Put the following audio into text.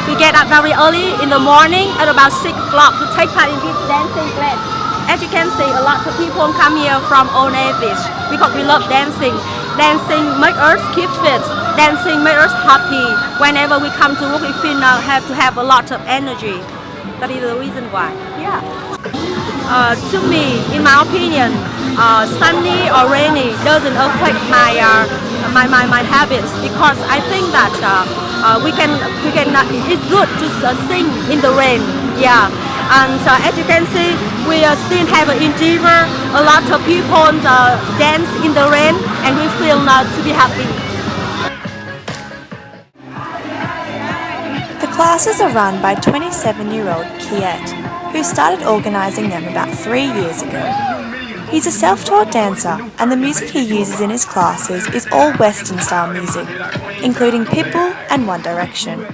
We get up very early in the morning at about 6 o'clock to take part in this dancing class. As you can see, a lot of people come here from all ages because we love dancing. Dancing makes us keep fit. Dancing makes us happy. Whenever we come to work, we feel have to have a lot of energy. That is the reason why. Yeah. To me, in my opinion, sunny or rainy doesn't affect my habits because I think that we can it's good to sing in the rain. Yeah. And as you can see, we still have in Jiver a lot of people dance in the rain, and we feel to be happy. The classes are run by 27-year-old Kiet, who started organising them about 3 years ago. He's a self-taught dancer, and the music he uses in his classes is all Western-style music, including Pitbull and One Direction.